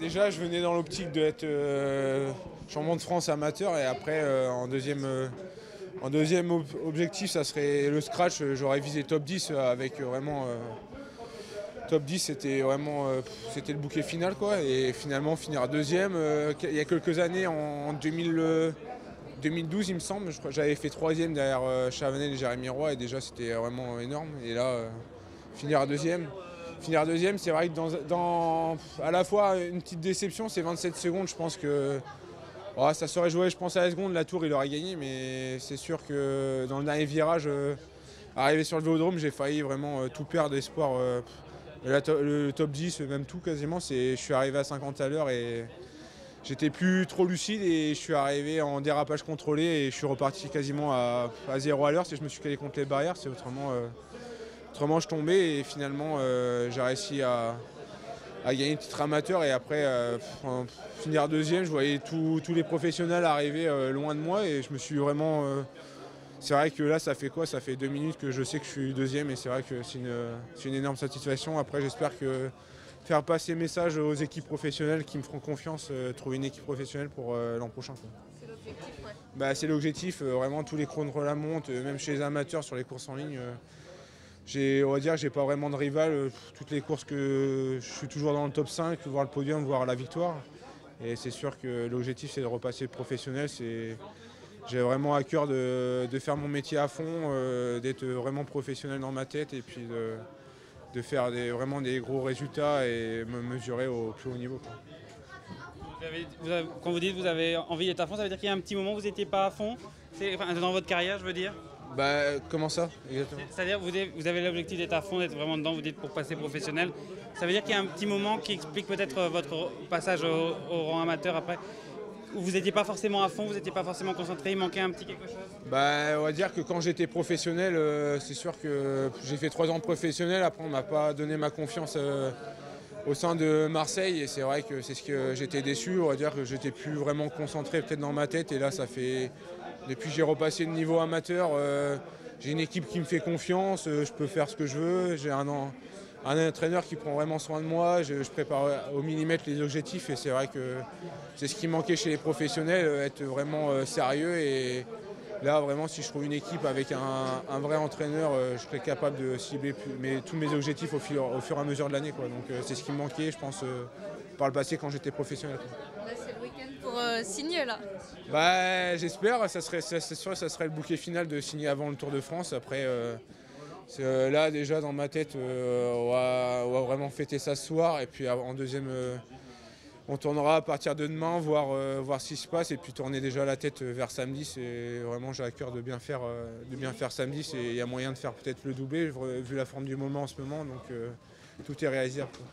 Déjà, je venais dans l'optique d'être champion de France amateur et après, en deuxième objectif, ça serait le scratch. J'aurais visé top 10 avec vraiment top 10, c'était vraiment c'était le bouquet final quoi. Et finalement, finir deuxième. Il y a quelques années, en 2012, il me semble, je crois, j'avais fait troisième derrière Chavanel et Jérémy Roy et déjà c'était vraiment énorme. Et là, finir deuxième. Finir deuxième, c'est vrai que à la fois une petite déception, c'est 27 secondes. Je pense que ça serait joué, je pense, à la seconde. La tour, il aurait gagné, mais c'est sûr que dans le dernier virage, arrivé sur le vélodrome, j'ai failli vraiment tout perdre d'espoir. Le top 10, même tout quasiment, je suis arrivé à 50 à l'heure et j'étais plus trop lucide et je suis arrivé en dérapage contrôlé et je suis reparti quasiment à 0 à l'heure. Si je me suis calé contre les barrières, c'est autrement je tombais et finalement j'ai réussi à gagner le titre amateur et après finir deuxième. Je voyais tous les professionnels arriver loin de moi et je me suis vraiment... c'est vrai que là ça fait quoi? Ça fait 2 minutes que je sais que je suis deuxième et c'est vrai que c'est une énorme satisfaction. Après j'espère que faire passer message aux équipes professionnelles qui me feront confiance, trouver une équipe professionnelle pour l'an prochain, quoi. C'est l'objectif, ouais. C'est l'objectif, vraiment tous les chronos la monte, même chez les amateurs sur les courses en ligne. On va dire que j'ai pas vraiment de rival. Toutes les courses que je suis toujours dans le top 5, voir le podium, voir la victoire. Et c'est sûr que l'objectif c'est de repasser professionnel. J'ai vraiment à cœur de faire mon métier à fond, d'être vraiment professionnel dans ma tête et puis de faire vraiment des gros résultats et me mesurer au plus haut niveau, quoi. Quand vous dites que vous avez envie d'être à fond, ça veut dire qu'il y a un petit moment où vous n'étiez pas à fond, dans votre carrière, je veux dire. Comment ça exactement? C'est-à-dire que vous avez l'objectif d'être à fond, d'être vraiment dedans, vous dites pour passer professionnel. Ça veut dire qu'il y a un petit moment qui explique peut-être votre passage au rang amateur après, où vous n'étiez pas forcément à fond, vous n'étiez pas forcément concentré, il manquait un petit quelque chose. On va dire que quand j'étais professionnel, c'est sûr que j'ai fait 3 ans de professionnel. Après, on m'a pas donné ma confiance au sein de Marseille. Et c'est vrai que c'est ce que j'étais déçu. On va dire que j'étais plus vraiment concentré peut-être dans ma tête. Et là, ça fait... Depuis que j'ai repassé le niveau amateur, j'ai une équipe qui me fait confiance. Je peux faire ce que je veux. J'ai un entraîneur qui prend vraiment soin de moi. Je prépare au millimètre les objectifs. Et c'est vrai que c'est ce qui manquait chez les professionnels, être vraiment sérieux. Et là, vraiment, si je trouve une équipe avec un vrai entraîneur, je serai capable de cibler tous mes objectifs au fur et à mesure de l'année, quoi. Donc c'est ce qui me manquait, je pense, par le passé quand j'étais professionnel, quoi. Là, c'est le week-end pour signer, là. J'espère, c'est sûr, ça serait le bouquet final de signer avant le Tour de France. Après, là, déjà, dans ma tête, on va vraiment fêter ça ce soir. Et puis en deuxième... on tournera à partir de demain, voir ce qui se passe et puis tourner déjà la tête vers samedi. C'est vraiment, j'ai à cœur de bien faire samedi. Il y a moyen de faire peut-être le doublé vu la forme du moment en ce moment, donc tout est réalisable, quoi.